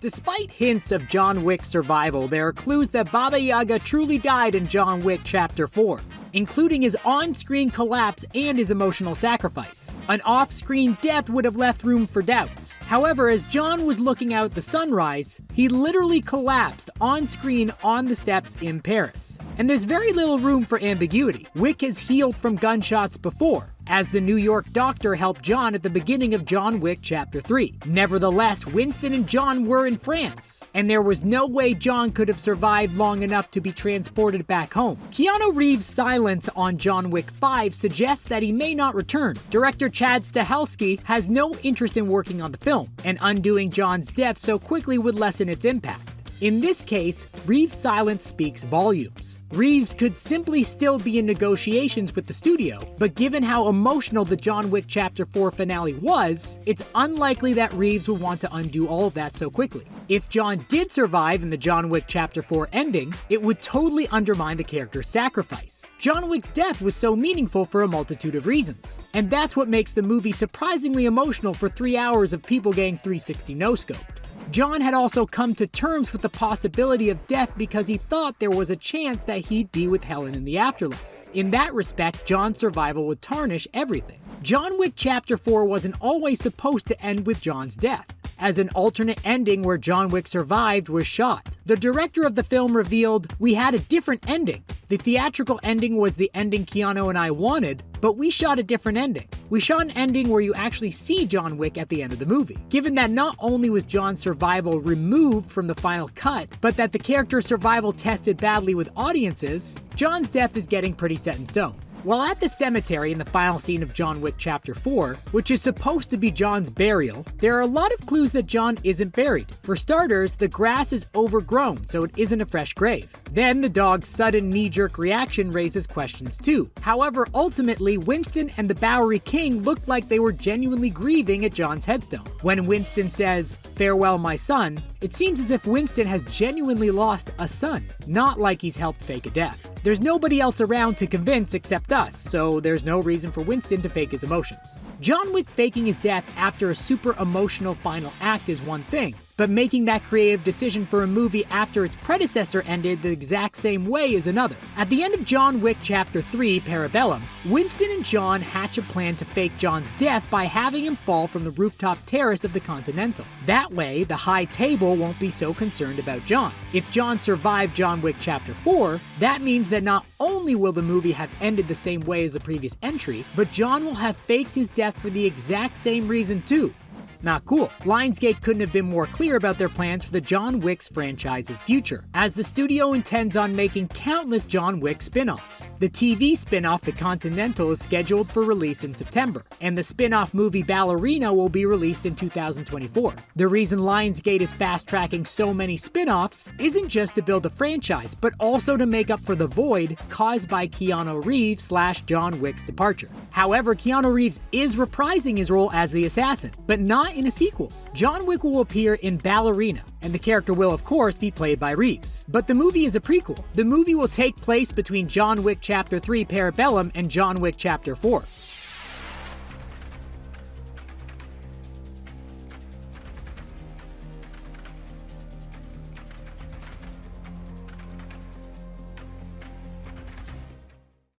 Despite hints of John Wick's survival, there are clues that Baba Yaga truly died in John Wick Chapter 4, including his on-screen collapse and his emotional sacrifice. An off-screen death would have left room for doubts. However, as John was looking out the sunrise, he literally collapsed on-screen on the steps in Paris. And there's very little room for ambiguity. Wick has healed from gunshots before, as the New York doctor helped John at the beginning of John Wick Chapter 3. Nevertheless, Winston and John were in France, and there was no way John could have survived long enough to be transported back home. Keanu Reeves' silence on John Wick 5 suggests that he may not return. Director Chad Stahelski has no interest in working on the film, and undoing John's death so quickly would lessen its impact. In this case, Reeves' silence speaks volumes. Reeves could simply still be in negotiations with the studio, but given how emotional the John Wick Chapter 4 finale was, it's unlikely that Reeves would want to undo all of that so quickly. If John did survive in the John Wick Chapter 4 ending, it would totally undermine the character's sacrifice. John Wick's death was so meaningful for a multitude of reasons, and that's what makes the movie surprisingly emotional for 3 hours of people getting 360 no-scoped. John had also come to terms with the possibility of death because he thought there was a chance that he'd be with Helen in the afterlife. In that respect, John's survival would tarnish everything. John Wick Chapter 4 wasn't always supposed to end with John's death, as an alternate ending where John Wick survived was shot. The director of the film revealed, "We had a different ending. The theatrical ending was the ending Keanu and I wanted, but we shot a different ending. We shot an ending where you actually see John Wick at the end of the movie." Given that not only was John's survival removed from the final cut, but that the character's survival tested badly with audiences, John's death is getting pretty set in stone. While at the cemetery in the final scene of John Wick Chapter 4, which is supposed to be John's burial, there are a lot of clues that John isn't buried. For starters, the grass is overgrown, so it isn't a fresh grave. Then the dog's sudden knee-jerk reaction raises questions too. However, ultimately, Winston and the Bowery King looked like they were genuinely grieving at John's headstone. When Winston says, "Farewell, my son," it seems as if Winston has genuinely lost a son, not like he's helped fake a death. There's nobody else around to convince except us, so there's no reason for Winston to fake his emotions. John Wick faking his death after a super emotional final act is one thing, but making that creative decision for a movie after its predecessor ended the exact same way is another. At the end of John Wick Chapter 3, Parabellum, Winston and John hatch a plan to fake John's death by having him fall from the rooftop terrace of the Continental. That way, the high table won't be so concerned about John. If John survived John Wick Chapter 4, that means that not only will the movie have ended the same way as the previous entry, but John will have faked his death for the exact same reason too. Not cool. Lionsgate couldn't have been more clear about their plans for the John Wick's franchise's future, as the studio intends on making countless John Wick spin-offs. The TV spin-off The Continental is scheduled for release in September, and the spin-off movie Ballerina will be released in 2024. The reason Lionsgate is fast-tracking so many spin-offs isn't just to build a franchise, but also to make up for the void caused by Keanu Reeves / John Wick's departure. However, Keanu Reeves is reprising his role as the assassin, but not in a sequel. John Wick will appear in Ballerina, and the character will of course be played by Reeves. But the movie is a prequel. The movie will take place between John Wick Chapter 3 Parabellum and John Wick Chapter 4.